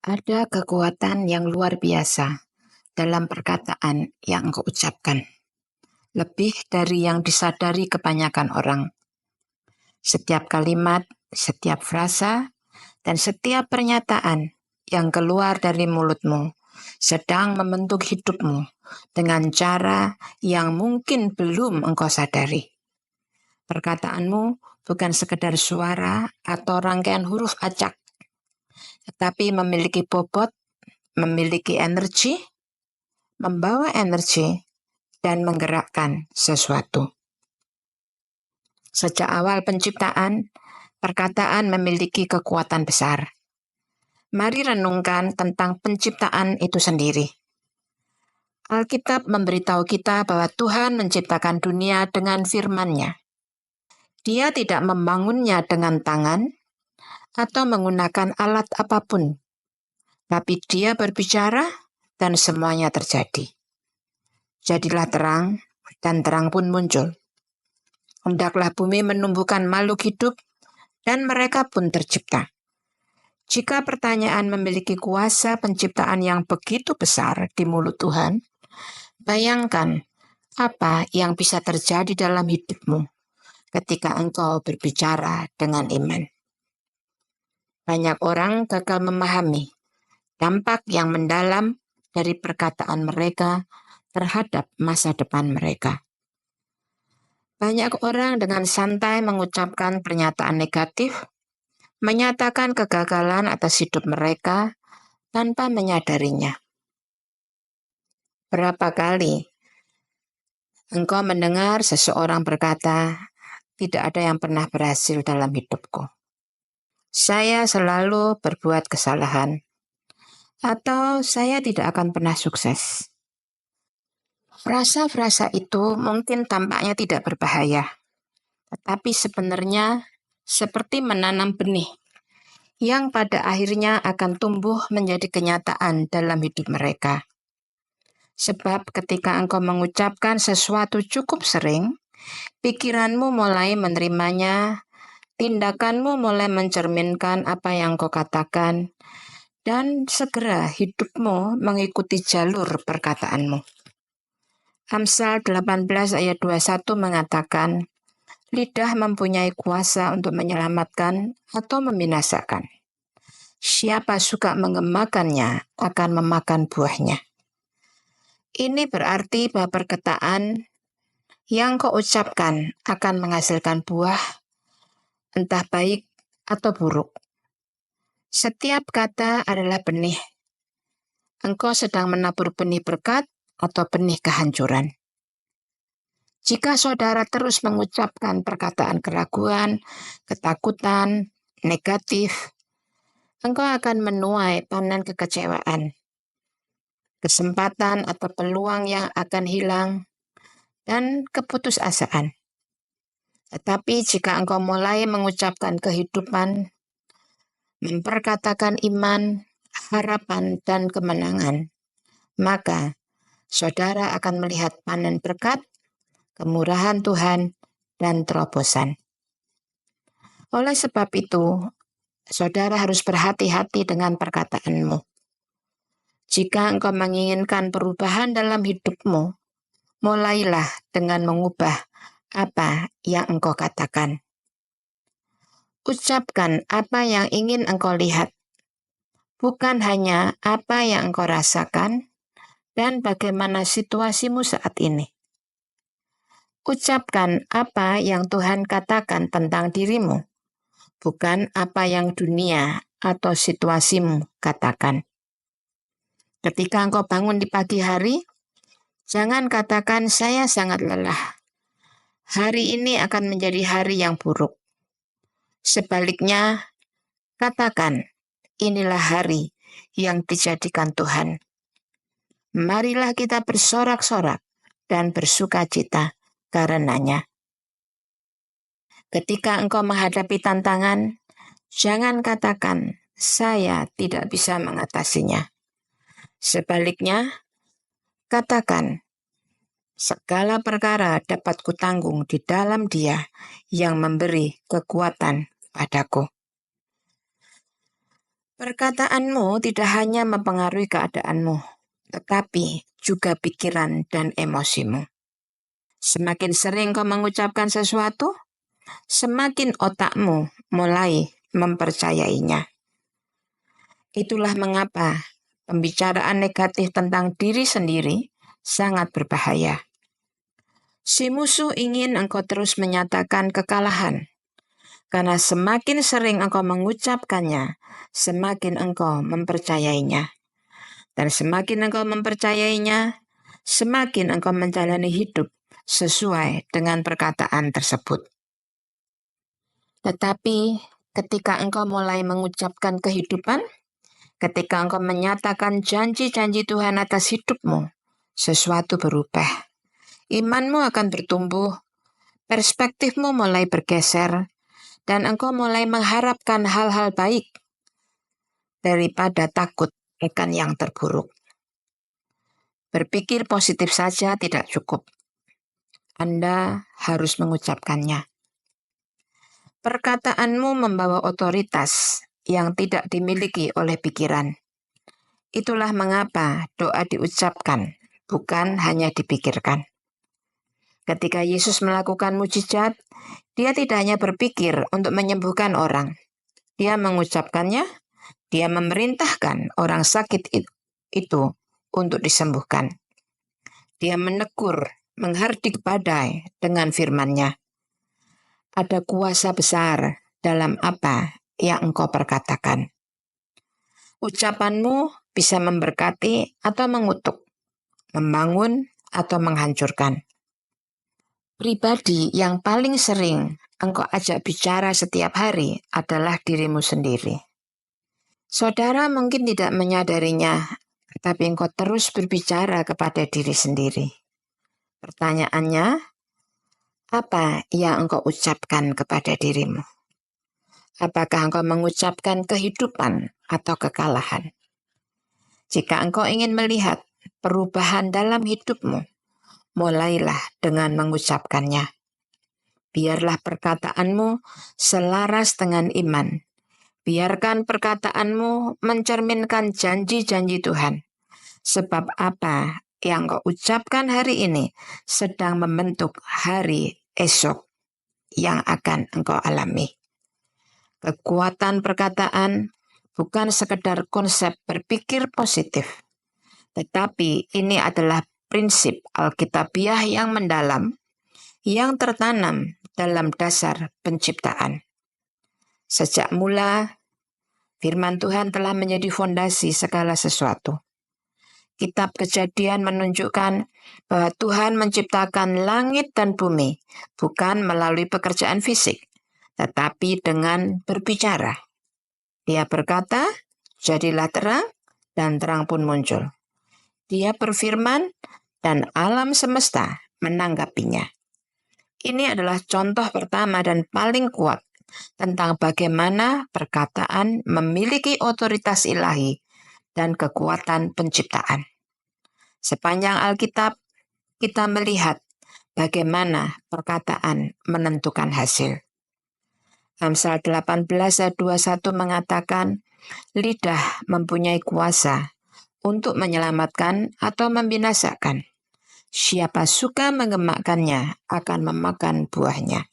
Ada kekuatan yang luar biasa dalam perkataan yang engkau ucapkan, lebih dari yang disadari kebanyakan orang. Setiap kalimat, setiap frasa, dan setiap pernyataan yang keluar dari mulutmu sedang membentuk hidupmu dengan cara yang mungkin belum engkau sadari. Perkataanmu bukan sekedar suara atau rangkaian huruf acak, tetapi memiliki bobot, memiliki energi, membawa energi, dan menggerakkan sesuatu. Sejak awal penciptaan, perkataan memiliki kekuatan besar. Mari renungkan tentang penciptaan itu sendiri. Alkitab memberitahu kita bahwa Tuhan menciptakan dunia dengan firman-Nya. Dia tidak membangunnya dengan tangan atau menggunakan alat apapun, tapi Dia berbicara dan semuanya terjadi. Jadilah terang, dan terang pun muncul. Hendaklah bumi menumbuhkan makhluk hidup, dan mereka pun tercipta. Jika pertanyaan memiliki kuasa penciptaan yang begitu besar di mulut Tuhan, bayangkan apa yang bisa terjadi dalam hidupmu ketika engkau berbicara dengan iman. Banyak orang gagal memahami dampak yang mendalam dari perkataan mereka terhadap masa depan mereka. Banyak orang dengan santai mengucapkan pernyataan negatif, menyatakan kegagalan atas hidup mereka tanpa menyadarinya. Berapa kali engkau mendengar seseorang berkata, "Tidak ada yang pernah berhasil dalam hidupku. Saya selalu berbuat kesalahan," atau "Saya tidak akan pernah sukses." Frasa-frasa itu mungkin tampaknya tidak berbahaya, tetapi sebenarnya seperti menanam benih yang pada akhirnya akan tumbuh menjadi kenyataan dalam hidup mereka. Sebab ketika engkau mengucapkan sesuatu cukup sering, pikiranmu mulai menerimanya, tindakanmu mulai mencerminkan apa yang kau katakan, dan segera hidupmu mengikuti jalur perkataanmu. Amsal 18 ayat 21 mengatakan, lidah mempunyai kuasa untuk menyelamatkan atau membinasakan. Siapa suka mengemakannya akan memakan buahnya. Ini berarti bahwa perkataan yang kau ucapkan akan menghasilkan buah, entah baik atau buruk. Setiap kata adalah benih. Engkau sedang menabur benih berkat atau benih kehancuran. Jika saudara terus mengucapkan perkataan keraguan, ketakutan, negatif, engkau akan menuai panen kekecewaan, kesempatan atau peluang yang akan hilang, dan keputusasaan. Tetapi jika engkau mulai mengucapkan kehidupan, memperkatakan iman, harapan, dan kemenangan, maka saudara akan melihat panen berkat, kemurahan Tuhan, dan terobosan. Oleh sebab itu, saudara harus berhati-hati dengan perkataanmu. Jika engkau menginginkan perubahan dalam hidupmu, mulailah dengan mengubah apa yang engkau katakan. Ucapkan apa yang ingin engkau lihat, bukan hanya apa yang engkau rasakan dan bagaimana situasimu saat ini. Ucapkan apa yang Tuhan katakan tentang dirimu, bukan apa yang dunia atau situasimu katakan. Ketika engkau bangun di pagi hari, jangan katakan saya sangat lelah. Hari ini akan menjadi hari yang buruk. Sebaliknya, katakan inilah hari yang dijadikan Tuhan. Marilah kita bersorak-sorak dan bersuka cita karenanya. Ketika engkau menghadapi tantangan, jangan katakan, saya tidak bisa mengatasinya. Sebaliknya, katakan, segala perkara dapat kutanggung di dalam Dia yang memberi kekuatan padaku. Perkataanmu tidak hanya mempengaruhi keadaanmu, tetapi juga pikiran dan emosimu. Semakin sering kau mengucapkan sesuatu, semakin otakmu mulai mempercayainya. Itulah mengapa pembicaraan negatif tentang diri sendiri sangat berbahaya. Si musuh ingin engkau terus menyatakan kekalahan, karena semakin sering engkau mengucapkannya, semakin engkau mempercayainya. Dan semakin engkau mempercayainya, semakin engkau menjalani hidup sesuai dengan perkataan tersebut. Tetapi ketika engkau mulai mengucapkan kehidupan, ketika engkau menyatakan janji-janji Tuhan atas hidupmu, sesuatu berubah. Imanmu akan bertumbuh, perspektifmu mulai bergeser, dan engkau mulai mengharapkan hal-hal baik daripada takut akan yang terburuk. Berpikir positif saja tidak cukup. Anda harus mengucapkannya. Perkataanmu membawa otoritas yang tidak dimiliki oleh pikiran. Itulah mengapa doa diucapkan, bukan hanya dipikirkan. Ketika Yesus melakukan mujizat, dia tidak hanya berpikir untuk menyembuhkan orang. Dia mengucapkannya, dia memerintahkan orang sakit itu untuk disembuhkan. Dia menegur, menghardik badai dengan firman-Nya. Ada kuasa besar dalam apa yang engkau perkatakan. Ucapanmu bisa memberkati atau mengutuk, membangun atau menghancurkan. Pribadi yang paling sering engkau ajak bicara setiap hari adalah dirimu sendiri. Saudara mungkin tidak menyadarinya, tapi engkau terus berbicara kepada diri sendiri. Pertanyaannya, apa yang engkau ucapkan kepada dirimu? Apakah engkau mengucapkan kehidupan atau kekalahan? Jika engkau ingin melihat perubahan dalam hidupmu, mulailah dengan mengucapkannya. Biarlah perkataanmu selaras dengan iman. Biarkan perkataanmu mencerminkan janji-janji Tuhan. Sebab apa yang kau ucapkan hari ini sedang membentuk hari esok yang akan engkau alami. Kekuatan perkataan bukan sekedar konsep berpikir positif, tetapi ini adalah prinsip Alkitabiah yang mendalam, yang tertanam dalam dasar penciptaan. Sejak mula, firman Tuhan telah menjadi fondasi segala sesuatu. Kitab Kejadian menunjukkan bahwa Tuhan menciptakan langit dan bumi bukan melalui pekerjaan fisik, tetapi dengan berbicara. Dia berkata, jadilah terang, dan terang pun muncul. Dia berfirman, dan alam semesta menanggapinya. Ini adalah contoh pertama dan paling kuat tentang bagaimana perkataan memiliki otoritas ilahi dan kekuatan penciptaan. Sepanjang Alkitab, kita melihat bagaimana perkataan menentukan hasil. Amsal 18 ayat 21 mengatakan, lidah mempunyai kuasa untuk menyelamatkan atau membinasakan. Siapa suka mengemakkannya akan memakan buahnya.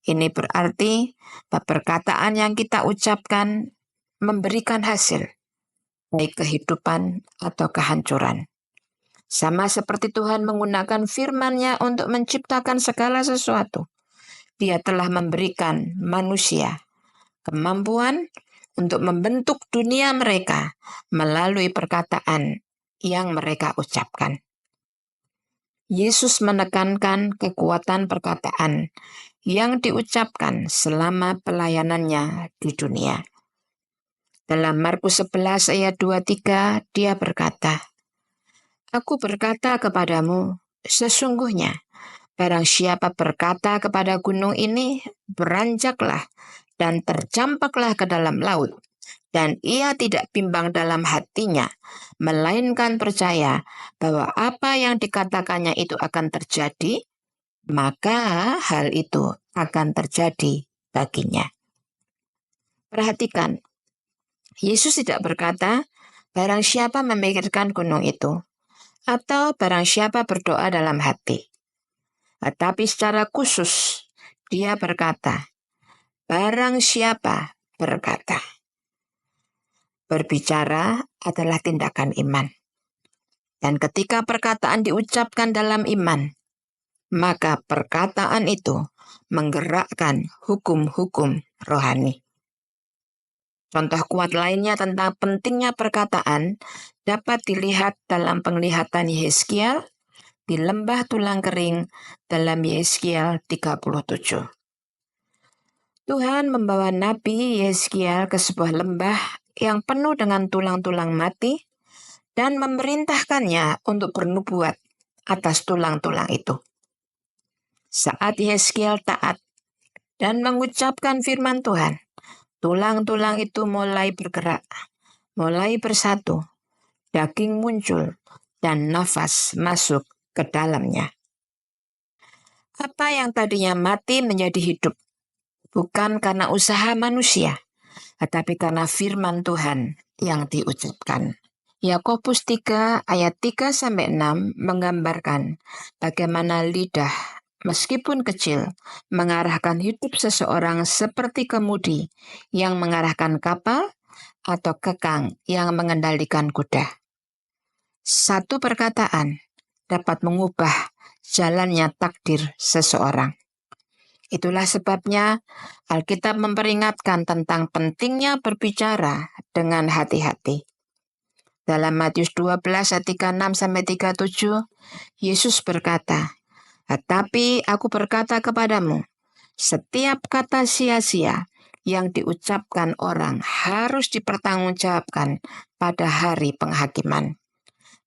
Ini berarti bahwa perkataan yang kita ucapkan memberikan hasil, baik kehidupan atau kehancuran. Sama seperti Tuhan menggunakan firman-Nya untuk menciptakan segala sesuatu, Dia telah memberikan manusia kemampuan untuk membentuk dunia mereka melalui perkataan yang mereka ucapkan. Yesus menekankan kekuatan perkataan yang diucapkan selama pelayanannya di dunia. Dalam Markus 11 ayat 23, dia berkata, Aku berkata kepadamu, sesungguhnya barang siapa berkata kepada gunung ini, beranjaklah dan tercampaklah ke dalam laut, dan ia tidak bimbang dalam hatinya, melainkan percaya bahwa apa yang dikatakannya itu akan terjadi, maka hal itu akan terjadi baginya. Perhatikan, Yesus tidak berkata, barang siapa memikirkan gunung itu, atau barang siapa berdoa dalam hati. Tetapi secara khusus, dia berkata, barang siapa berkata. Berbicara adalah tindakan iman. Dan ketika perkataan diucapkan dalam iman, maka perkataan itu menggerakkan hukum-hukum rohani. Contoh kuat lainnya tentang pentingnya perkataan dapat dilihat dalam penglihatan Yehezkiel di lembah tulang kering dalam Yehezkiel 37. Tuhan membawa Nabi Yehezkiel ke sebuah lembah yang penuh dengan tulang-tulang mati dan memerintahkannya untuk bernubuat atas tulang-tulang itu. Saat Yehezkiel taat dan mengucapkan firman Tuhan, tulang-tulang itu mulai bergerak, mulai bersatu, daging muncul, dan nafas masuk ke dalamnya. Apa yang tadinya mati menjadi hidup, bukan karena usaha manusia, tetapi karena firman Tuhan yang diucapkan. Yakobus 3 ayat 3-6 menggambarkan bagaimana lidah, meskipun kecil, mengarahkan hidup seseorang seperti kemudi yang mengarahkan kapal atau kekang yang mengendalikan kuda. Satu perkataan dapat mengubah jalannya takdir seseorang. Itulah sebabnya Alkitab memperingatkan tentang pentingnya berbicara dengan hati-hati. Dalam Matius 12 ayat 36-37, Yesus berkata, tetapi aku berkata kepadamu, setiap kata sia-sia yang diucapkan orang harus dipertanggungjawabkan pada hari penghakiman.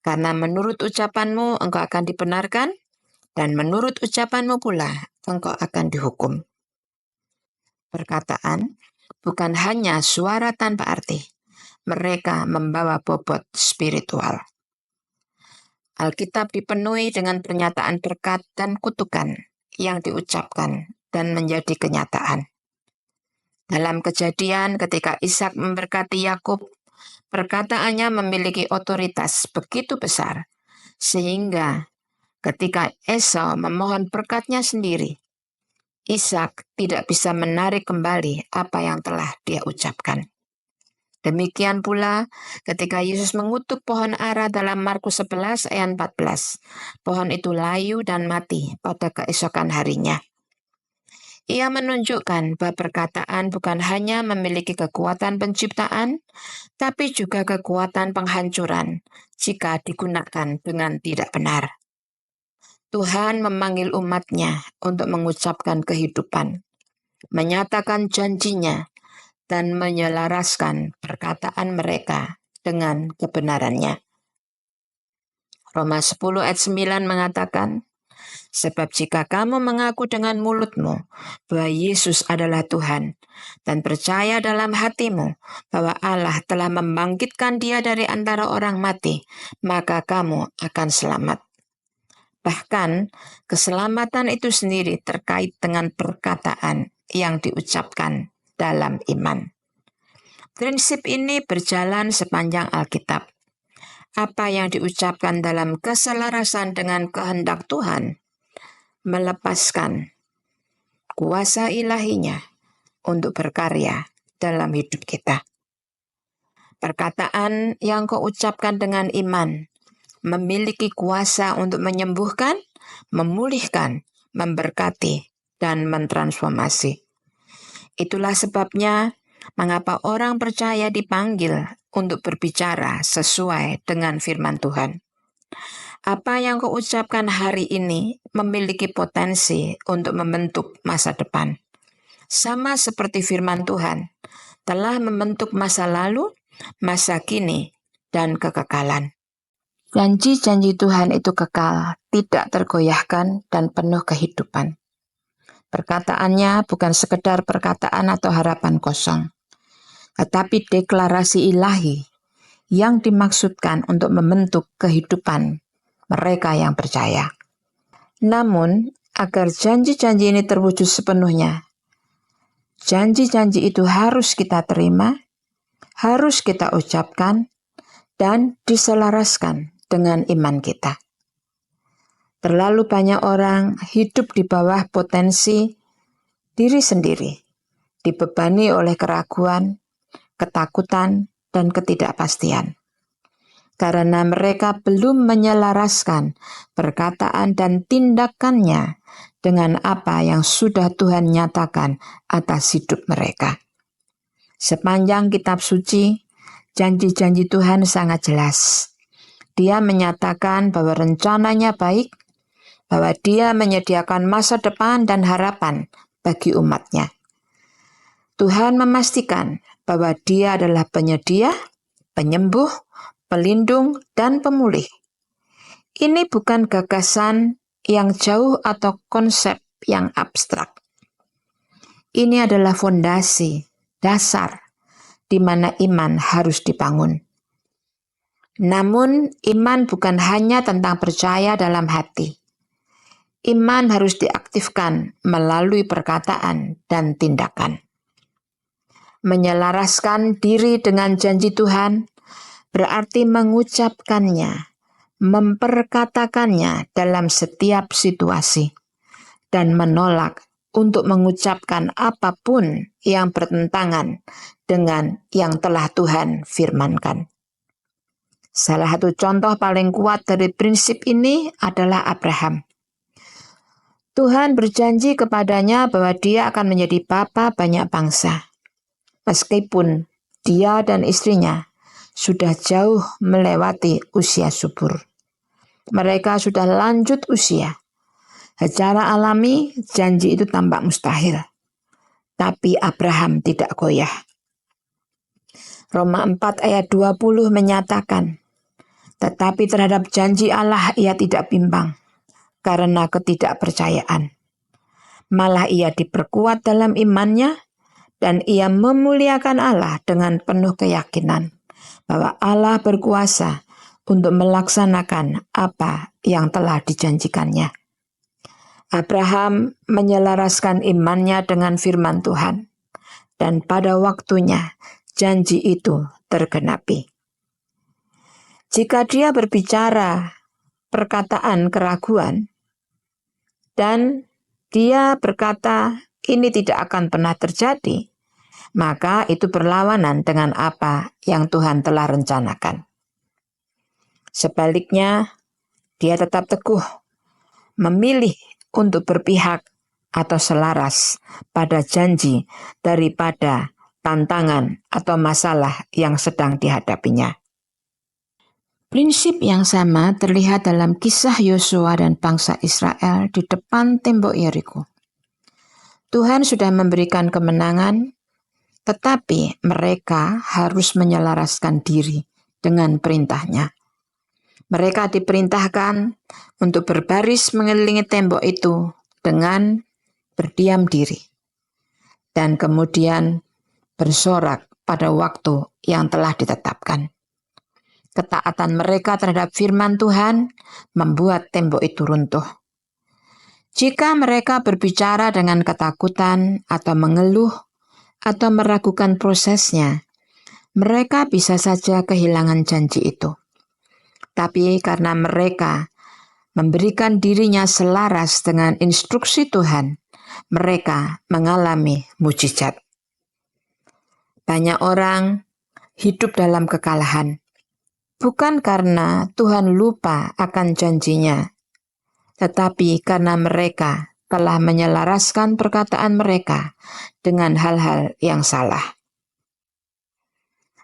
Karena menurut ucapanmu engkau akan dibenarkan, dan menurut ucapanmu pula engkau akan dihukum. Perkataan bukan hanya suara tanpa arti. Mereka membawa bobot spiritual. Alkitab dipenuhi dengan pernyataan berkat dan kutukan yang diucapkan dan menjadi kenyataan. Dalam Kejadian ketika Ishak memberkati Yakub, perkataannya memiliki otoritas begitu besar, sehingga ketika Esau memohon berkatnya sendiri, Ishak tidak bisa menarik kembali apa yang telah dia ucapkan. Demikian pula ketika Yesus mengutuk pohon ara dalam Markus 11 ayat 14. Pohon itu layu dan mati pada keesokan harinya. Ia menunjukkan bahwa perkataan bukan hanya memiliki kekuatan penciptaan, tapi juga kekuatan penghancuran jika digunakan dengan tidak benar. Tuhan memanggil umatnya untuk mengucapkan kehidupan, menyatakan janjinya, dan menyelaraskan perkataan mereka dengan kebenarannya. Roma 10 ayat 9 mengatakan, sebab jika kamu mengaku dengan mulutmu bahwa Yesus adalah Tuhan dan percaya dalam hatimu bahwa Allah telah membangkitkan dia dari antara orang mati, maka kamu akan selamat. Bahkan keselamatan itu sendiri terkait dengan perkataan yang diucapkan dalam iman. Prinsip ini berjalan sepanjang Alkitab. Apa yang diucapkan dalam keselarasan dengan kehendak Tuhan melepaskan kuasa ilahinya untuk berkarya dalam hidup kita. Perkataan yang kau ucapkan dengan iman memiliki kuasa untuk menyembuhkan, memulihkan, memberkati, dan mentransformasi. Itulah sebabnya mengapa orang percaya dipanggil untuk berbicara sesuai dengan firman Tuhan. Apa yang kau ucapkan hari ini memiliki potensi untuk membentuk masa depan. Sama seperti firman Tuhan, telah membentuk masa lalu, masa kini, dan kekekalan. Janji-janji Tuhan itu kekal, tidak tergoyahkan, dan penuh kehidupan. Perkataannya bukan sekedar perkataan atau harapan kosong, tetapi deklarasi ilahi yang dimaksudkan untuk membentuk kehidupan mereka yang percaya. Namun, agar janji-janji ini terwujud sepenuhnya, janji-janji itu harus kita terima, harus kita ucapkan dan diselaraskan dengan iman kita. Terlalu banyak orang hidup di bawah potensi diri sendiri, dibebani oleh keraguan, ketakutan, dan ketidakpastian. Karena mereka belum menyelaraskan perkataan dan tindakannya dengan apa yang sudah Tuhan nyatakan atas hidup mereka. Sepanjang kitab suci, janji-janji Tuhan sangat jelas. Dia menyatakan bahwa rencananya baik, bahwa Dia menyediakan masa depan dan harapan bagi umatnya. Tuhan memastikan bahwa Dia adalah penyedia, penyembuh, pelindung, dan pemulih. Ini bukan gagasan yang jauh atau konsep yang abstrak. Ini adalah fondasi, dasar, di mana iman harus dibangun. Namun, iman bukan hanya tentang percaya dalam hati. Iman harus diaktifkan melalui perkataan dan tindakan. Menyelaraskan diri dengan janji Tuhan berarti mengucapkannya, memperkatakannya dalam setiap situasi, dan menolak untuk mengucapkan apapun yang bertentangan dengan yang telah Tuhan firmankan. Salah satu contoh paling kuat dari prinsip ini adalah Abraham. Tuhan berjanji kepadanya bahwa dia akan menjadi bapa banyak bangsa. Meskipun dia dan istrinya sudah jauh melewati usia subur. Mereka sudah lanjut usia. Secara alami, janji itu tampak mustahil. Tapi Abraham tidak goyah. Roma 4 ayat 20 menyatakan, tetapi terhadap janji Allah ia tidak bimbang, karena ketidakpercayaan. Malah ia diperkuat dalam imannya, dan ia memuliakan Allah dengan penuh keyakinan bahwa Allah berkuasa untuk melaksanakan apa yang telah dijanjikannya. Abraham menyelaraskan imannya dengan firman Tuhan, dan pada waktunya janji itu tergenapi. Jika dia berbicara perkataan keraguan, dan dia berkata ini tidak akan pernah terjadi, maka itu berlawanan dengan apa yang Tuhan telah rencanakan. Sebaliknya, dia tetap teguh, memilih untuk berpihak atau selaras pada janji daripada tantangan atau masalah yang sedang dihadapinya. Prinsip yang sama terlihat dalam kisah Yosua dan bangsa Israel di depan tembok Yeriko. Tuhan sudah memberikan kemenangan, tetapi mereka harus menyelaraskan diri dengan perintahnya. Mereka diperintahkan untuk berbaris mengelilingi tembok itu dengan berdiam diri, dan kemudian bersorak pada waktu yang telah ditetapkan. Ketaatan mereka terhadap firman Tuhan membuat tembok itu runtuh. Jika mereka berbicara dengan ketakutan atau mengeluh atau meragukan prosesnya, mereka bisa saja kehilangan janji itu. Tapi karena mereka memberikan dirinya selaras dengan instruksi Tuhan, mereka mengalami mujizat. Banyak orang hidup dalam kekalahan, bukan karena Tuhan lupa akan janjinya, tetapi karena mereka telah menyelaraskan perkataan mereka dengan hal-hal yang salah.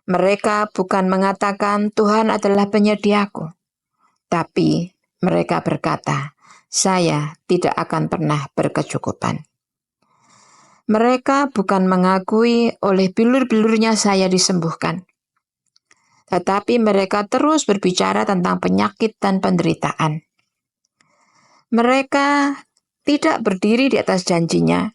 Mereka bukan mengatakan Tuhan adalah penyediaku, tapi mereka berkata, saya tidak akan pernah berkecukupan. Mereka bukan mengakui oleh bilur-bilurnya saya disembuhkan, tetapi mereka terus berbicara tentang penyakit dan penderitaan. Mereka tidak berdiri di atas janjinya.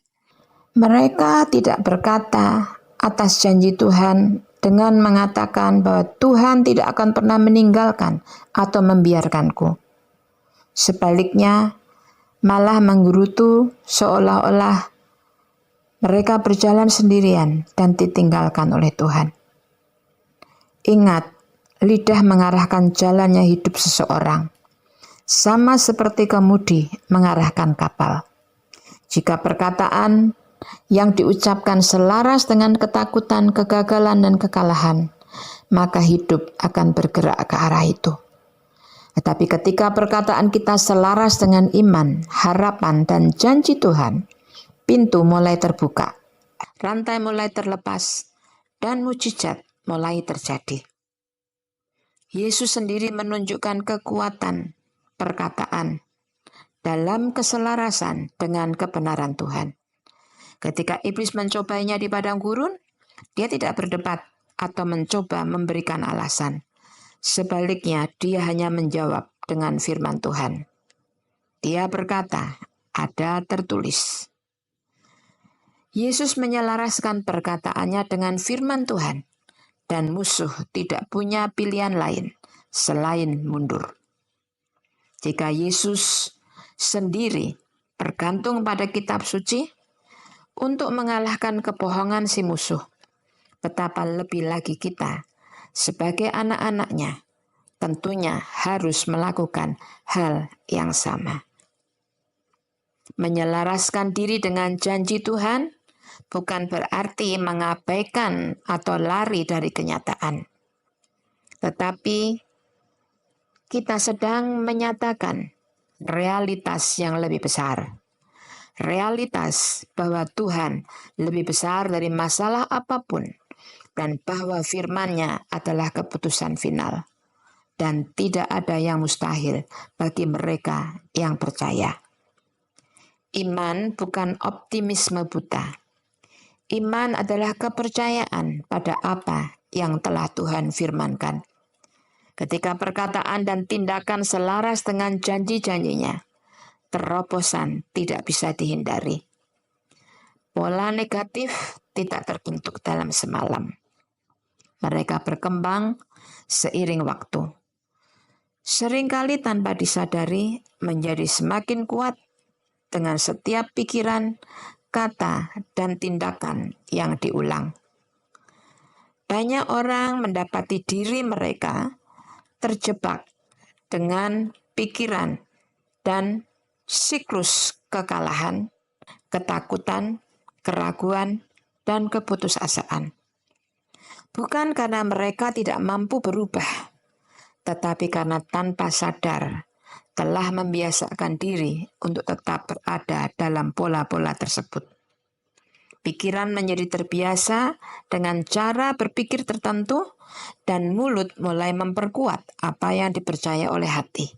Mereka tidak berkata atas janji Tuhan dengan mengatakan bahwa Tuhan tidak akan pernah meninggalkan atau membiarkanku. Sebaliknya, malah menggerutu seolah-olah mereka berjalan sendirian dan ditinggalkan oleh Tuhan. Ingat, lidah mengarahkan jalannya hidup seseorang, sama seperti kemudi mengarahkan kapal. Jika perkataan yang diucapkan selaras dengan ketakutan, kegagalan, dan kekalahan, maka hidup akan bergerak ke arah itu. Tetapi ketika perkataan kita selaras dengan iman, harapan, dan janji Tuhan, pintu mulai terbuka, rantai mulai terlepas, dan mujizat mulai terjadi. Yesus sendiri menunjukkan kekuatan perkataan dalam keselarasan dengan kebenaran Tuhan. Ketika iblis mencobanya di padang gurun, dia tidak berdebat atau mencoba memberikan alasan. Sebaliknya, dia hanya menjawab dengan firman Tuhan. Dia berkata, "Ada tertulis." Yesus menyelaraskan perkataannya dengan firman Tuhan, dan musuh tidak punya pilihan lain selain mundur. Jika Yesus sendiri bergantung pada kitab suci untuk mengalahkan kebohongan si musuh, betapa lebih lagi kita sebagai anak-anaknya tentunya harus melakukan hal yang sama. Menyelaraskan diri dengan janji Tuhan bukan berarti mengabaikan atau lari dari kenyataan. Tetapi kita sedang menyatakan realitas yang lebih besar. Realitas bahwa Tuhan lebih besar dari masalah apapun dan bahwa firman-Nya adalah keputusan final. Dan tidak ada yang mustahil bagi mereka yang percaya. Iman bukan optimisme buta. Iman adalah kepercayaan pada apa yang telah Tuhan firmankan. Ketika perkataan dan tindakan selaras dengan janji-janjinya, terobosan tidak bisa dihindari. Pola negatif tidak terbentuk dalam semalam. Mereka berkembang seiring waktu. Seringkali tanpa disadari menjadi semakin kuat dengan setiap pikiran, kata, dan tindakan yang diulang. Banyak orang mendapati diri mereka terjebak dengan pikiran dan siklus kekalahan, ketakutan, keraguan, dan keputusasaan. Bukan karena mereka tidak mampu berubah, tetapi karena tanpa sadar telah membiasakan diri untuk tetap berada dalam pola-pola tersebut. Pikiran menjadi terbiasa dengan cara berpikir tertentu dan mulut mulai memperkuat apa yang dipercaya oleh hati.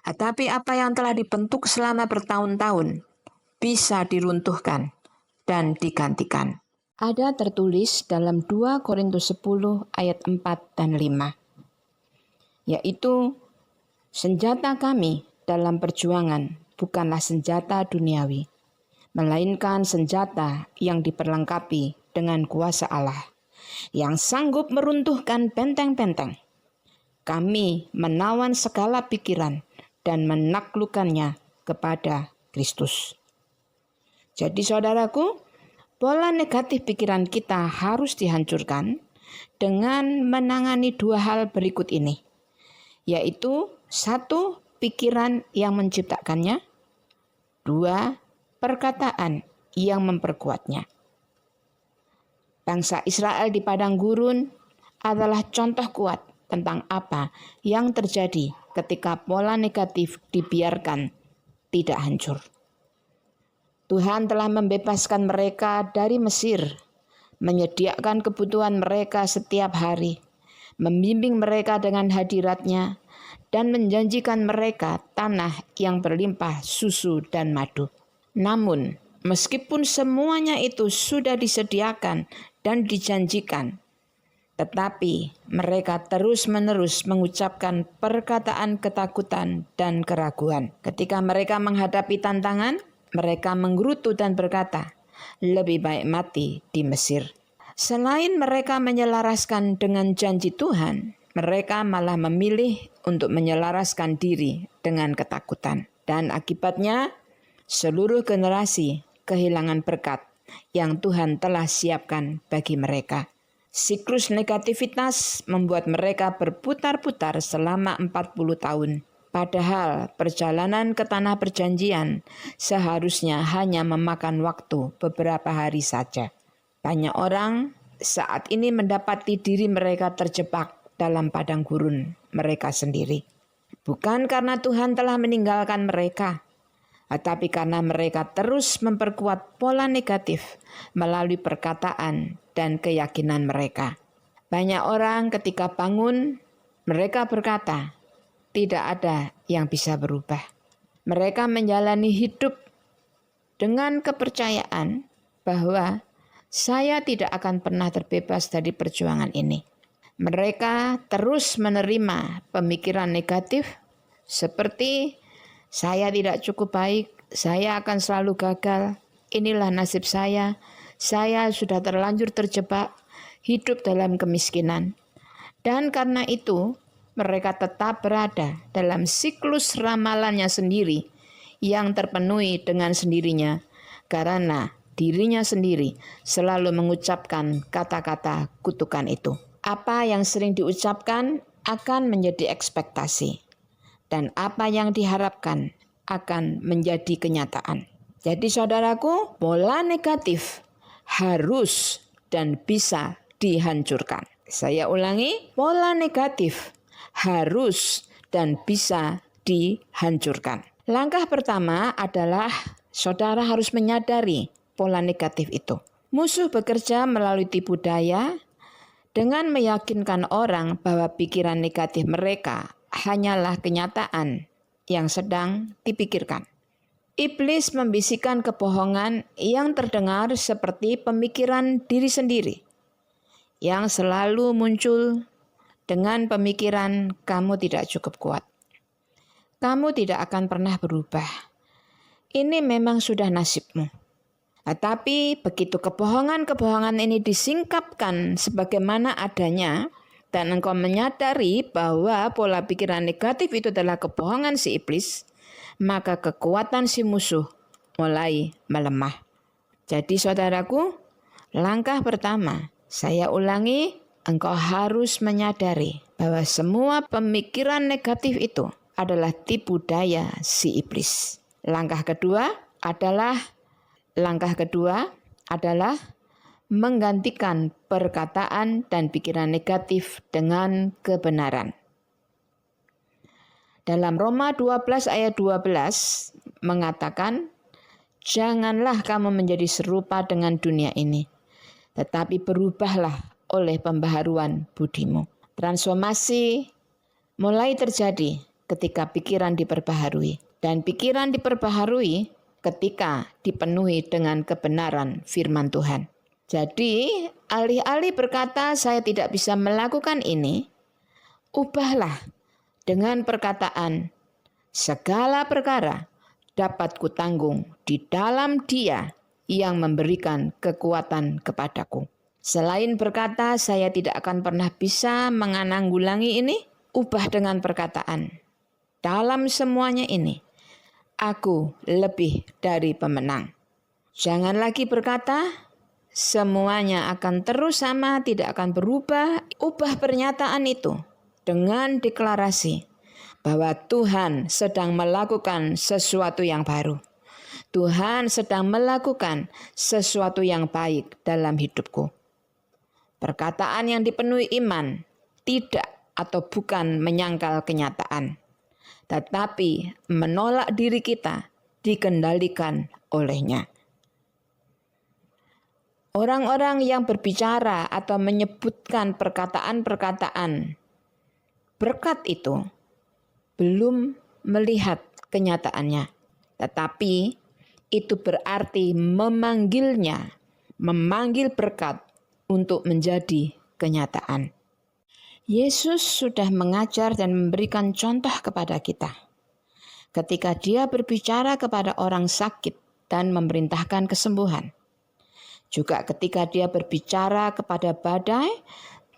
Tetapi apa yang telah dibentuk selama bertahun-tahun bisa diruntuhkan dan digantikan. Ada tertulis dalam 2 Korintus 10 ayat 4 dan 5. Yaitu, senjata kami dalam perjuangan bukanlah senjata duniawi, melainkan senjata yang diperlengkapi dengan kuasa Allah, yang sanggup meruntuhkan benteng-benteng. Kami menawan segala pikiran dan menaklukkannya kepada Kristus. Jadi saudaraku, pola negatif pikiran kita harus dihancurkan dengan menangani dua hal berikut ini. Yaitu 1. Pikiran yang menciptakannya, 2. Perkataan yang memperkuatnya. Bangsa Israel di padang gurun adalah contoh kuat tentang apa yang terjadi ketika pola negatif dibiarkan tidak hancur. Tuhan telah membebaskan mereka dari Mesir, menyediakan kebutuhan mereka setiap hari, membimbing mereka dengan hadirat-Nya, dan menjanjikan mereka tanah yang berlimpah susu dan madu. Namun, meskipun semuanya itu sudah disediakan dan dijanjikan, tetapi mereka terus-menerus mengucapkan perkataan ketakutan dan keraguan. Ketika mereka menghadapi tantangan, mereka menggerutu dan berkata, "Lebih baik mati di Mesir." Selain mereka menyelaraskan dengan janji Tuhan, mereka malah memilih untuk menyelaraskan diri dengan ketakutan. Dan akibatnya, seluruh generasi kehilangan berkat yang Tuhan telah siapkan bagi mereka. Siklus negativitas membuat mereka berputar-putar selama 40 tahun. Padahal perjalanan ke tanah perjanjian seharusnya hanya memakan waktu beberapa hari saja. Banyak orang saat ini mendapati diri mereka terjebak dalam padang gurun mereka sendiri. Bukan karena Tuhan telah meninggalkan mereka, tetapi karena mereka terus memperkuat pola negatif melalui perkataan dan keyakinan mereka. Banyak orang ketika bangun, mereka berkata, tidak ada yang bisa berubah. Mereka menjalani hidup dengan kepercayaan bahwa saya tidak akan pernah terbebas dari perjuangan ini. Mereka terus menerima pemikiran negatif seperti saya tidak cukup baik, saya akan selalu gagal, inilah nasib saya sudah terlanjur terjebak hidup dalam kemiskinan. Dan karena itu, mereka tetap berada dalam siklus ramalannya sendiri yang terpenuhi dengan sendirinya karena dirinya sendiri selalu mengucapkan kata-kata kutukan itu. Apa yang sering diucapkan akan menjadi ekspektasi dan apa yang diharapkan akan menjadi kenyataan. Jadi saudaraku, pola negatif harus dan bisa dihancurkan. Saya ulangi, pola negatif harus dan bisa dihancurkan. Langkah pertama adalah saudara harus menyadari pola negatif itu. Musuh bekerja melalui tipu daya dengan meyakinkan orang bahwa pikiran negatif mereka hanyalah kenyataan yang sedang dipikirkan. Iblis membisikkan kebohongan yang terdengar seperti pemikiran diri sendiri yang selalu muncul dengan pemikiran kamu tidak cukup kuat. Kamu tidak akan pernah berubah. Ini memang sudah nasibmu. Tetapi begitu kebohongan-kebohongan ini disingkapkan sebagaimana adanya dan engkau menyadari bahwa pola pikiran negatif itu adalah kebohongan si iblis, maka kekuatan si musuh mulai melemah. Jadi saudaraku, langkah pertama, saya ulangi, engkau harus menyadari bahwa semua pemikiran negatif itu adalah tipu daya si iblis. Langkah kedua adalah menggantikan perkataan dan pikiran negatif dengan kebenaran. Dalam Roma 12 ayat 12 mengatakan, janganlah kamu menjadi serupa dengan dunia ini, tetapi berubahlah oleh pembaharuan budimu. Transformasi mulai terjadi ketika pikiran diperbaharui. Dan pikiran diperbaharui ketika dipenuhi dengan kebenaran firman Tuhan. Jadi, alih-alih berkata saya tidak bisa melakukan ini, ubahlah dengan perkataan, segala perkara dapat kutanggung di dalam Dia yang memberikan kekuatan kepadaku. Selain berkata saya tidak akan pernah bisa menanggulangi ini, ubah dengan perkataan, dalam semuanya ini, aku lebih dari pemenang. Jangan lagi berkata, semuanya akan terus sama, tidak akan berubah. Ubah pernyataan itu dengan deklarasi bahwa Tuhan sedang melakukan sesuatu yang baru. Tuhan sedang melakukan sesuatu yang baik dalam hidupku. Perkataan yang dipenuhi iman tidak atau bukan menyangkal kenyataan, tetapi menolak diri kita dikendalikan olehnya. Orang-orang yang berbicara atau menyebutkan perkataan-perkataan berkat itu belum melihat kenyataannya, tetapi itu berarti memanggil berkat untuk menjadi kenyataan. Yesus sudah mengajar dan memberikan contoh kepada kita ketika Dia berbicara kepada orang sakit dan memerintahkan kesembuhan. Juga ketika Dia berbicara kepada badai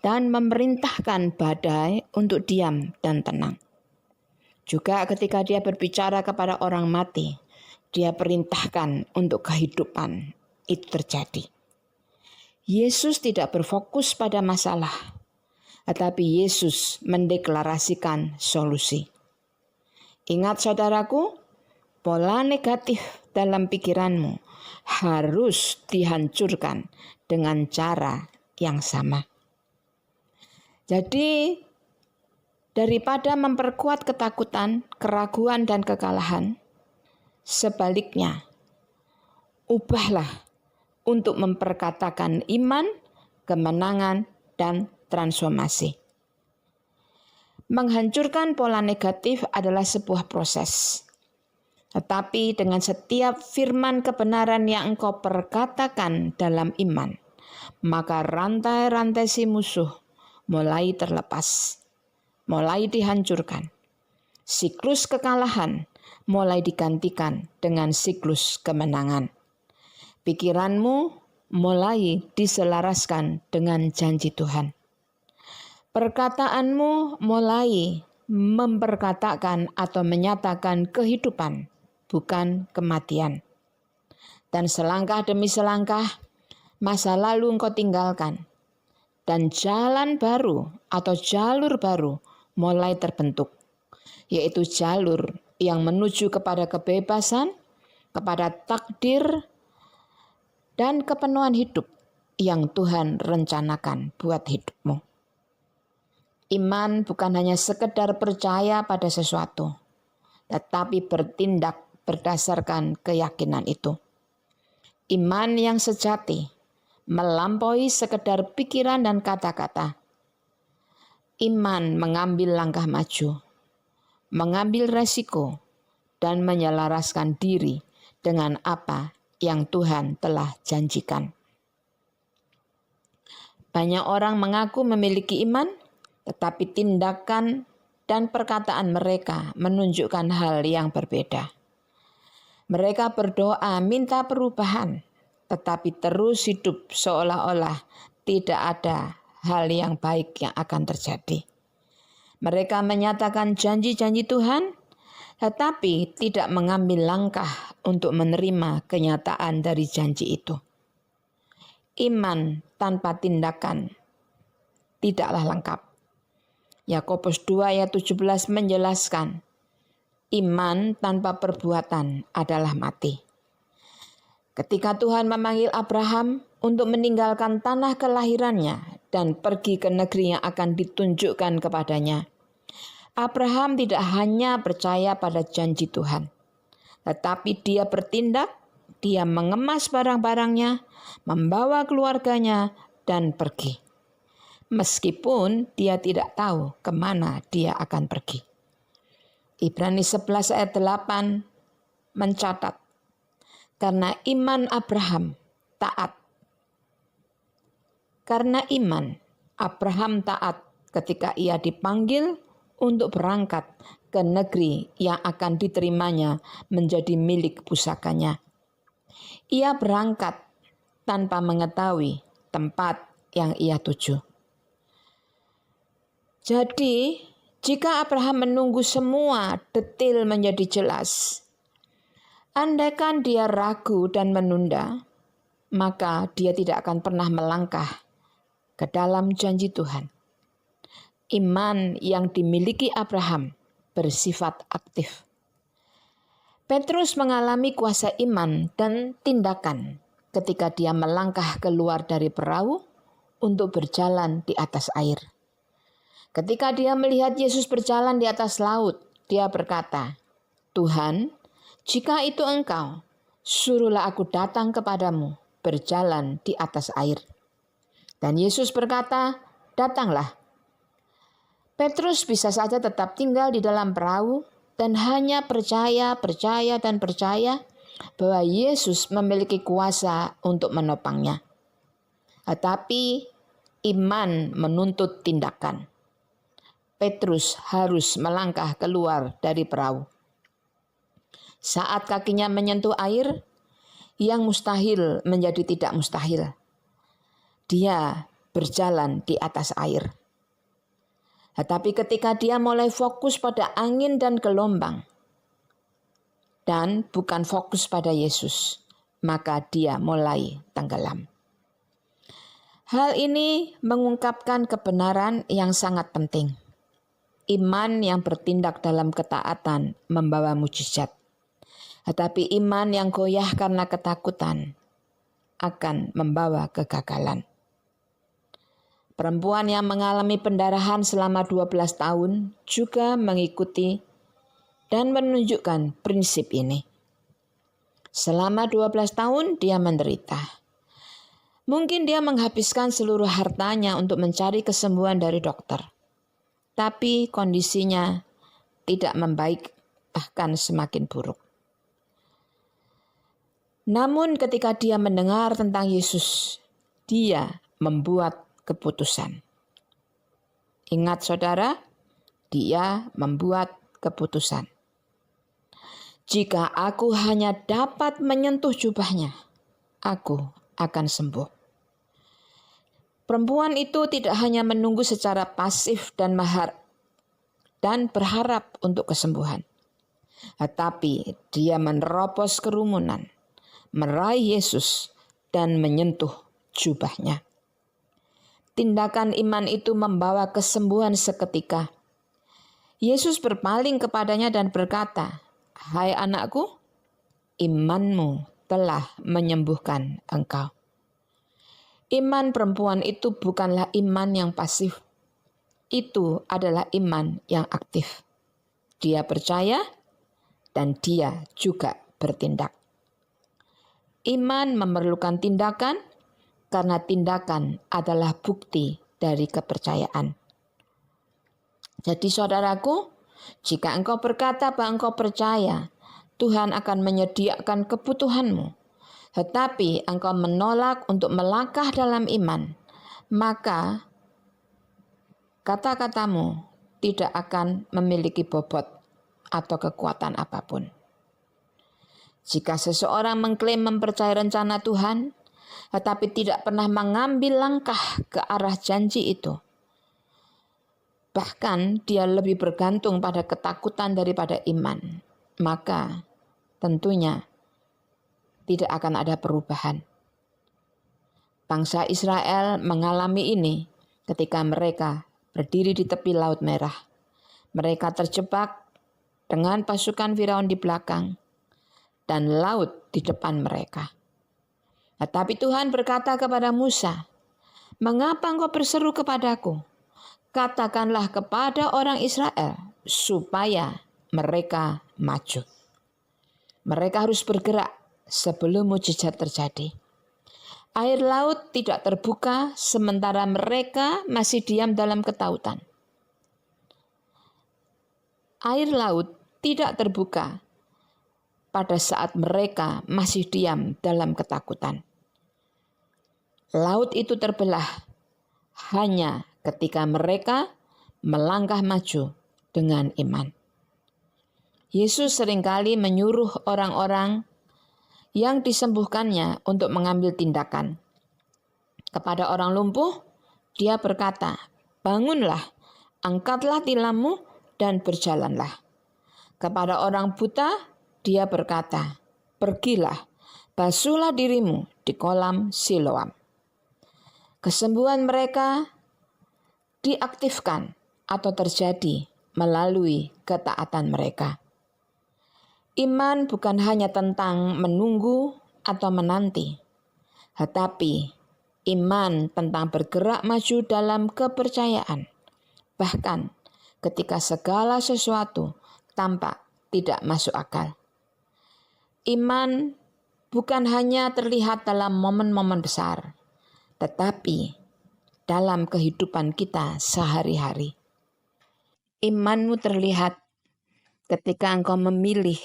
dan memerintahkan badai untuk diam dan tenang. Juga ketika Dia berbicara kepada orang mati, Dia perintahkan untuk kehidupan itu terjadi. Yesus tidak berfokus pada masalah, tetapi Yesus mendeklarasikan solusi. Ingat saudaraku, pola negatif dalam pikiranmu harus dihancurkan dengan cara yang sama. Jadi, daripada memperkuat ketakutan, keraguan, dan kekalahan, sebaliknya, ubahlah untuk memperkatakan iman, kemenangan, dan transformasi. Menghancurkan pola negatif adalah sebuah proses. Tetapi dengan setiap firman kebenaran yang engkau perkatakan dalam iman, maka rantai-rantai si musuh mulai terlepas, mulai dihancurkan. Siklus kekalahan mulai digantikan dengan siklus kemenangan. Pikiranmu mulai diselaraskan dengan janji Tuhan. Perkataanmu mulai memperkatakan atau menyatakan kehidupan, bukan kematian. Dan selangkah demi selangkah, masa lalu engkau tinggalkan. Dan jalan baru atau jalur baru mulai terbentuk, yaitu jalur yang menuju kepada kebebasan, kepada takdir, dan kepenuhan hidup yang Tuhan rencanakan buat hidupmu. Iman bukan hanya sekedar percaya pada sesuatu, tetapi bertindak berdasarkan keyakinan itu. Iman yang sejati melampaui sekedar pikiran dan kata-kata. Iman mengambil langkah maju, mengambil resiko, dan menyelaraskan diri dengan apa yang Tuhan telah janjikan. Banyak orang mengaku memiliki iman, tetapi tindakan dan perkataan mereka menunjukkan hal yang berbeda. Mereka berdoa minta perubahan, tetapi terus hidup seolah-olah tidak ada hal yang baik yang akan terjadi. Mereka menyatakan janji-janji Tuhan, tetapi tidak mengambil langkah untuk menerima kenyataan dari janji itu. Iman tanpa tindakan tidaklah lengkap. Yakobus 2 ayat 17 menjelaskan, iman tanpa perbuatan adalah mati. Ketika Tuhan memanggil Abraham untuk meninggalkan tanah kelahirannya dan pergi ke negeri yang akan ditunjukkan kepadanya, Abraham tidak hanya percaya pada janji Tuhan, tetapi dia bertindak, dia mengemas barang-barangnya, membawa keluarganya, dan pergi. Meskipun dia tidak tahu kemana dia akan pergi. Ibrani 11 ayat 8 mencatat, karena iman Abraham taat. Karena iman Abraham taat ketika ia dipanggil untuk berangkat ke negeri yang akan diterimanya menjadi milik pusakanya. Ia berangkat tanpa mengetahui tempat yang ia tuju. Jadi, jika Abraham menunggu semua detail menjadi jelas, andaikan dia ragu dan menunda, maka dia tidak akan pernah melangkah ke dalam janji Tuhan. Iman yang dimiliki Abraham bersifat aktif. Petrus mengalami kuasa iman dan tindakan ketika dia melangkah keluar dari perahu untuk berjalan di atas air. Ketika dia melihat Yesus berjalan di atas laut, dia berkata, Tuhan, jika itu Engkau, suruhlah aku datang kepadamu, berjalan di atas air. Dan Yesus berkata, datanglah. Petrus bisa saja tetap tinggal di dalam perahu dan hanya percaya bahwa Yesus memiliki kuasa untuk menopangnya. Tetapi iman menuntut tindakan. Petrus harus melangkah keluar dari perahu. Saat kakinya menyentuh air, yang mustahil menjadi tidak mustahil. Dia berjalan di atas air. Tetapi ketika dia mulai fokus pada angin dan gelombang, dan bukan fokus pada Yesus, maka dia mulai tenggelam. Hal ini mengungkapkan kebenaran yang sangat penting. Iman yang bertindak dalam ketaatan membawa mujizat. Tetapi iman yang goyah karena ketakutan akan membawa kegagalan. Perempuan yang mengalami pendarahan selama 12 tahun juga mengikuti dan menunjukkan prinsip ini. Selama 12 tahun dia menderita. Mungkin dia menghabiskan seluruh hartanya untuk mencari kesembuhan dari dokter. Tapi kondisinya tidak membaik, bahkan semakin buruk. Namun ketika dia mendengar tentang Yesus, dia membuat keputusan. Ingat saudara, dia membuat keputusan. Jika aku hanya dapat menyentuh jubahnya, aku akan sembuh. Perempuan itu tidak hanya menunggu secara pasif dan berharap untuk kesembuhan. Tetapi dia menerobos kerumunan, meraih Yesus dan menyentuh jubahnya. Tindakan iman itu membawa kesembuhan seketika. Yesus berpaling kepadanya dan berkata, "Hai anakku, imanmu telah menyembuhkan engkau." Iman perempuan itu bukanlah iman yang pasif. Itu adalah iman yang aktif. Dia percaya dan dia juga bertindak. Iman memerlukan tindakan karena tindakan adalah bukti dari kepercayaan. Jadi saudaraku, jika engkau berkata bahwa engkau percaya, Tuhan akan menyediakan kebutuhanmu, tetapi engkau menolak untuk melangkah dalam iman, maka kata-katamu tidak akan memiliki bobot atau kekuatan apapun. Jika seseorang mengklaim mempercayai rencana Tuhan, tetapi tidak pernah mengambil langkah ke arah janji itu, bahkan dia lebih bergantung pada ketakutan daripada iman, maka tentunya tidak akan ada perubahan. Bangsa Israel mengalami ini ketika mereka berdiri di tepi Laut Merah. Mereka terjebak dengan pasukan Firaun di belakang dan laut di depan mereka. Tetapi Tuhan berkata kepada Musa, "Mengapa engkau berseru kepadaku? Katakanlah kepada orang Israel supaya mereka maju." Mereka harus bergerak sebelum mujizat terjadi. Air laut tidak terbuka sementara mereka masih diam dalam ketakutan. Air laut tidak terbuka pada saat mereka masih diam dalam ketakutan. Laut itu terbelah hanya ketika mereka melangkah maju dengan iman. Yesus seringkali menyuruh orang-orang yang disembuhkannya untuk mengambil tindakan. Kepada orang lumpuh, dia berkata, "Bangunlah, angkatlah tilammu dan berjalanlah." Kepada orang buta, dia berkata, "Pergilah, basuhlah dirimu di kolam Siloam." Kesembuhan mereka diaktifkan atau terjadi melalui ketaatan mereka. Iman bukan hanya tentang menunggu atau menanti, tetapi iman tentang bergerak maju dalam kepercayaan, bahkan ketika segala sesuatu tampak tidak masuk akal. Iman bukan hanya terlihat dalam momen-momen besar, tetapi dalam kehidupan kita sehari-hari. Imanmu terlihat ketika engkau memilih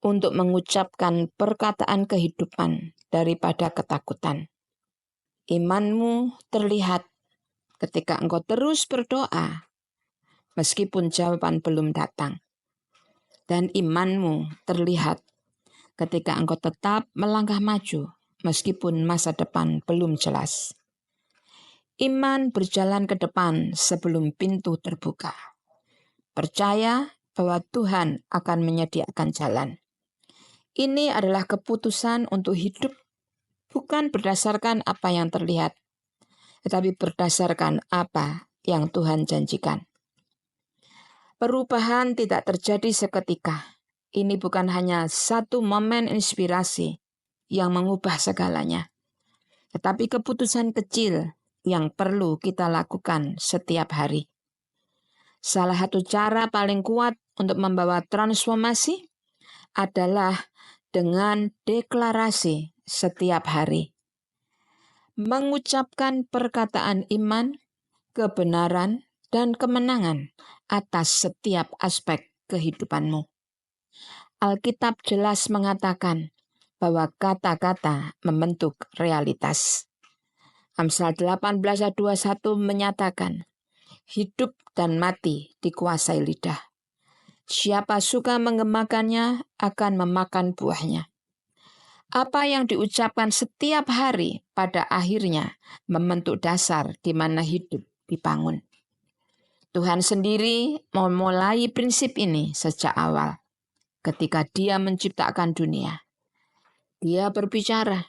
untuk mengucapkan perkataan kehidupan daripada ketakutan. Imanmu terlihat ketika engkau terus berdoa meskipun jawaban belum datang. Dan imanmu terlihat ketika engkau tetap melangkah maju meskipun masa depan belum jelas. Iman berjalan ke depan sebelum pintu terbuka. Percaya bahwa Tuhan akan menyediakan jalan. Ini adalah keputusan untuk hidup bukan berdasarkan apa yang terlihat, tetapi berdasarkan apa yang Tuhan janjikan. Perubahan tidak terjadi seketika. Ini bukan hanya satu momen inspirasi yang mengubah segalanya, tetapi keputusan kecil yang perlu kita lakukan setiap hari. Salah satu cara paling kuat untuk membawa transformasi adalah dengan deklarasi setiap hari. Mengucapkan perkataan iman, kebenaran, dan kemenangan atas setiap aspek kehidupanmu. Alkitab jelas mengatakan bahwa kata-kata membentuk realitas. Amsal 18 ayat 21 menyatakan, hidup dan mati dikuasai lidah. Siapa suka mengemakannya akan memakan buahnya. Apa yang diucapkan setiap hari pada akhirnya membentuk dasar di mana hidup dibangun. Tuhan sendiri memulai prinsip ini sejak awal. Ketika Dia menciptakan dunia, Dia berbicara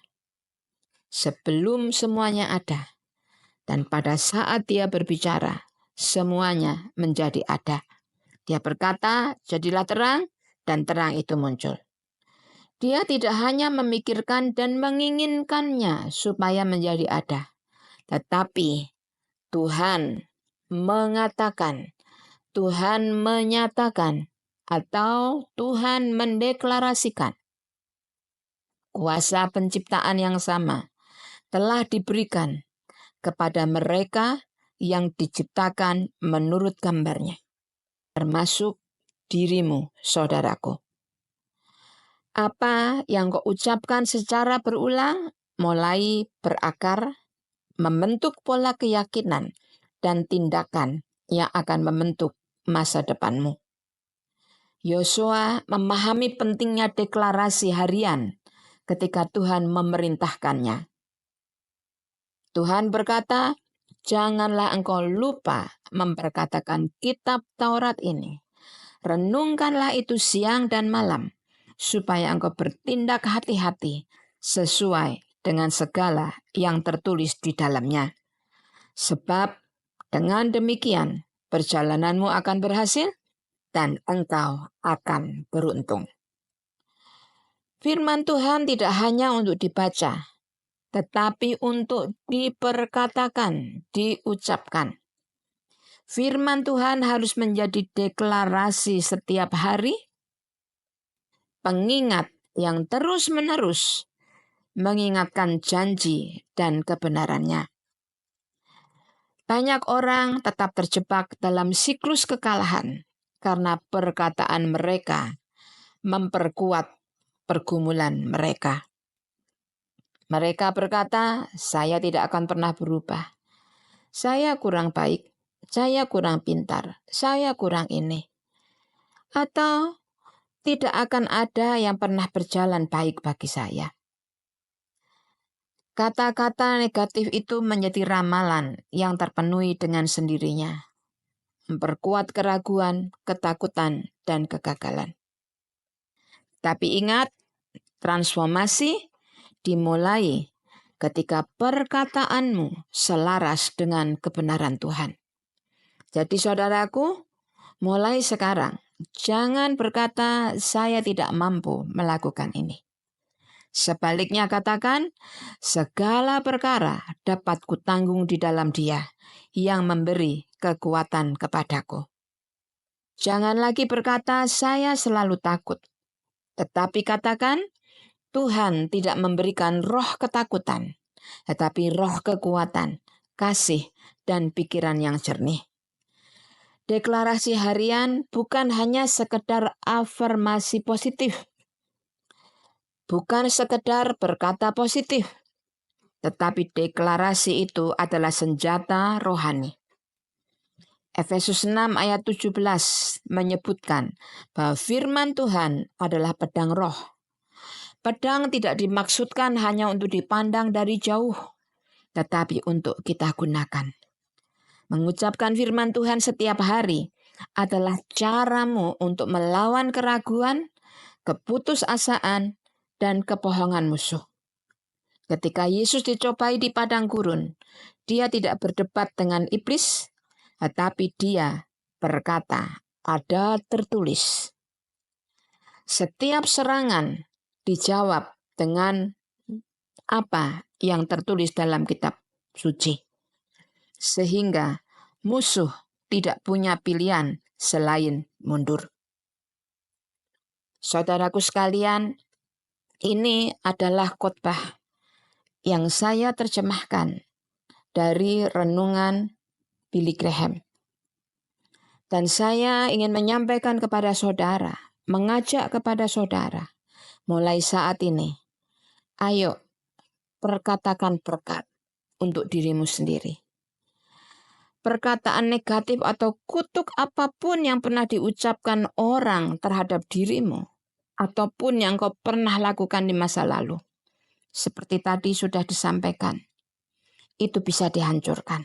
sebelum semuanya ada. Dan pada saat Dia berbicara, semuanya menjadi ada. Dia berkata, jadilah terang, dan terang itu muncul. Dia tidak hanya memikirkan dan menginginkannya supaya menjadi ada, tetapi Tuhan mengatakan, Tuhan menyatakan, atau Tuhan mendeklarasikan. Kuasa penciptaan yang sama telah diberikan kepada mereka yang diciptakan menurut gambarnya, termasuk dirimu, saudaraku. Apa yang kau ucapkan secara berulang mulai berakar, membentuk pola keyakinan dan tindakan yang akan membentuk masa depanmu. Yosua memahami pentingnya deklarasi harian ketika Tuhan memerintahkannya. Tuhan berkata, janganlah engkau lupa memperkatakan kitab Taurat ini. Renungkanlah itu siang dan malam, supaya engkau bertindak hati-hati sesuai dengan segala yang tertulis di dalamnya. Sebab dengan demikian perjalananmu akan berhasil dan engkau akan beruntung. Firman Tuhan tidak hanya untuk dibaca, tetapi untuk diperkatakan, diucapkan. Firman Tuhan harus menjadi deklarasi setiap hari, pengingat yang terus-menerus mengingatkan janji dan kebenarannya. Banyak orang tetap terjebak dalam siklus kekalahan karena perkataan mereka memperkuat pergumulan mereka. Mereka berkata, saya tidak akan pernah berubah. Saya kurang baik, saya kurang pintar, saya kurang ini. Atau tidak akan ada yang pernah berjalan baik bagi saya. Kata-kata negatif itu menjadi ramalan yang terpenuhi dengan sendirinya, memperkuat keraguan, ketakutan, dan kegagalan. Tapi ingat, transformasi dimulai ketika perkataanmu selaras dengan kebenaran Tuhan. Jadi saudaraku, mulai sekarang, jangan berkata, saya tidak mampu melakukan ini. Sebaliknya katakan, segala perkara dapat kutanggung di dalam Dia yang memberi kekuatan kepadaku. Jangan lagi berkata, saya selalu takut. Tetapi katakan, Tuhan tidak memberikan roh ketakutan, tetapi roh kekuatan, kasih, dan pikiran yang jernih. Deklarasi harian bukan hanya sekedar afirmasi positif, bukan sekedar berkata positif, tetapi deklarasi itu adalah senjata rohani. Efesus 6 ayat 17 menyebutkan bahwa firman Tuhan adalah pedang roh. Pedang tidak dimaksudkan hanya untuk dipandang dari jauh, tetapi untuk kita gunakan. Mengucapkan firman Tuhan setiap hari adalah caramu untuk melawan keraguan, keputusasaan, dan kebohongan musuh. Ketika Yesus dicobai di padang gurun, Dia tidak berdebat dengan iblis, tetapi dia berkata, ada tertulis. Setiap serangan dijawab dengan apa yang tertulis dalam kitab suci. Sehingga musuh tidak punya pilihan selain mundur. Saudaraku sekalian, ini adalah khotbah yang saya terjemahkan dari renungan Billy Graham. Dan saya ingin menyampaikan kepada saudara, mengajak kepada saudara, mulai saat ini, ayo perkatakan berkat untuk dirimu sendiri. Perkataan negatif atau kutuk apapun yang pernah diucapkan orang terhadap dirimu, ataupun yang kau pernah lakukan di masa lalu, seperti tadi sudah disampaikan, itu bisa dihancurkan.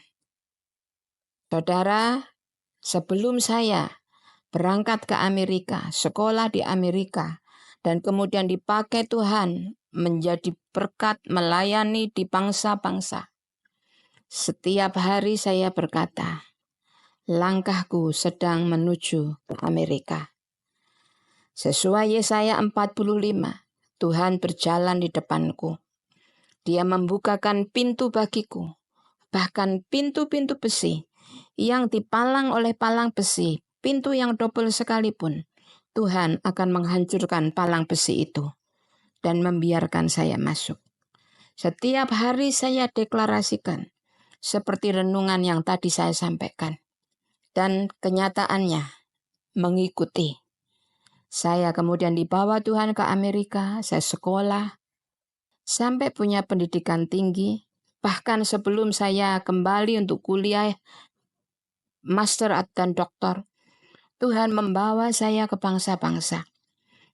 Saudara, sebelum saya berangkat ke Amerika, sekolah di Amerika, dan kemudian dipakai Tuhan menjadi berkat melayani di bangsa-bangsa, setiap hari saya berkata, langkahku sedang menuju ke Amerika. Sesuai Yesaya 45, Tuhan berjalan di depanku. Dia membukakan pintu bagiku, bahkan pintu-pintu besi yang dipalang oleh palang besi, pintu yang double sekalipun, Tuhan akan menghancurkan palang besi itu dan membiarkan saya masuk. Setiap hari saya deklarasikan, seperti renungan yang tadi saya sampaikan. Dan kenyataannya mengikuti. Saya kemudian dibawa Tuhan ke Amerika, saya sekolah, sampai punya pendidikan tinggi. Bahkan sebelum saya kembali untuk kuliah, master dan doktor, Tuhan membawa saya ke bangsa-bangsa.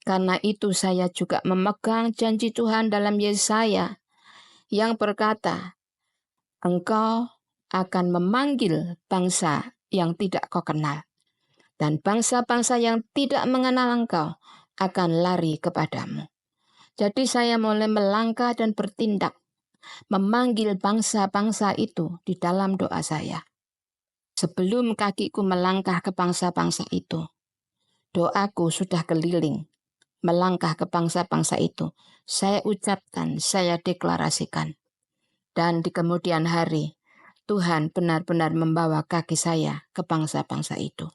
Karena itu saya juga memegang janji Tuhan dalam Yesaya yang berkata, engkau akan memanggil bangsa yang tidak kau kenal. Dan bangsa-bangsa yang tidak mengenal engkau akan lari kepadamu. Jadi saya mulai melangkah dan bertindak, memanggil bangsa-bangsa itu di dalam doa saya. Sebelum kakiku melangkah ke bangsa-bangsa itu, doaku sudah keliling, melangkah ke bangsa-bangsa itu. Saya ucapkan, saya deklarasikan. Dan di kemudian hari, Tuhan benar-benar membawa kaki saya ke bangsa-bangsa itu.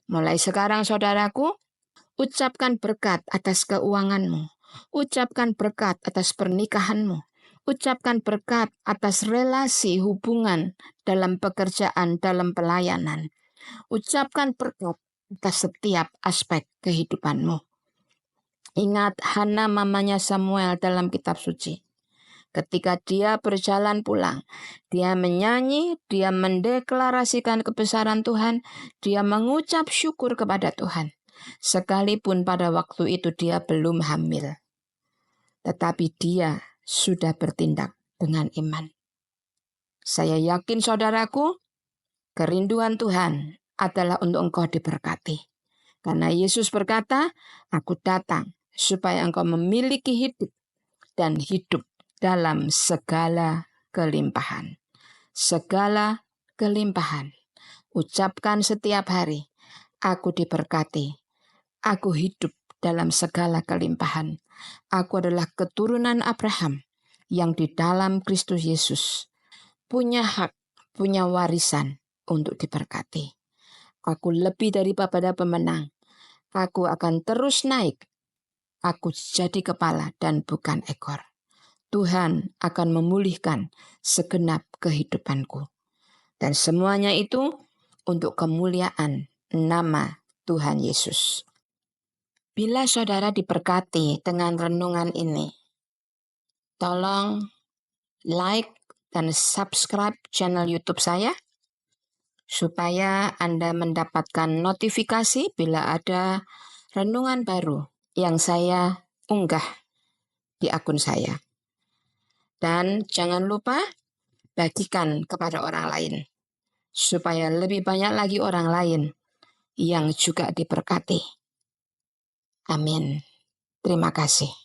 Mulai sekarang saudaraku, ucapkan berkat atas keuanganmu, ucapkan berkat atas pernikahanmu, ucapkan berkat atas relasi hubungan dalam pekerjaan, dalam pelayanan. Ucapkan berkat atas setiap aspek kehidupanmu. Ingat Hana mamanya Samuel dalam kitab suci. Ketika dia berjalan pulang, dia menyanyi, dia mendeklarasikan kebesaran Tuhan, dia mengucap syukur kepada Tuhan. Sekalipun pada waktu itu dia belum hamil. Tetapi dia sudah bertindak dengan iman. Saya yakin saudaraku, kerinduan Tuhan adalah untuk engkau diberkati. Karena Yesus berkata, aku datang supaya engkau memiliki hidup dan hidup dalam segala kelimpahan. Segala kelimpahan. Ucapkan setiap hari, aku diberkati. Aku hidup dalam segala kelimpahan. Aku adalah keturunan Abraham yang di dalam Kristus Yesus punya hak, punya warisan untuk diberkati. Aku lebih daripada pemenang. Aku akan terus naik. Aku jadi kepala dan bukan ekor. Tuhan akan memulihkan segenap kehidupanku. Dan semuanya itu untuk kemuliaan nama Tuhan Yesus. Bila saudara diberkati dengan renungan ini, tolong like dan subscribe channel YouTube saya, supaya Anda mendapatkan notifikasi bila ada renungan baru yang saya unggah di akun saya. Dan jangan lupa bagikan kepada orang lain, supaya lebih banyak lagi orang lain yang juga diberkati. Amin. Terima kasih.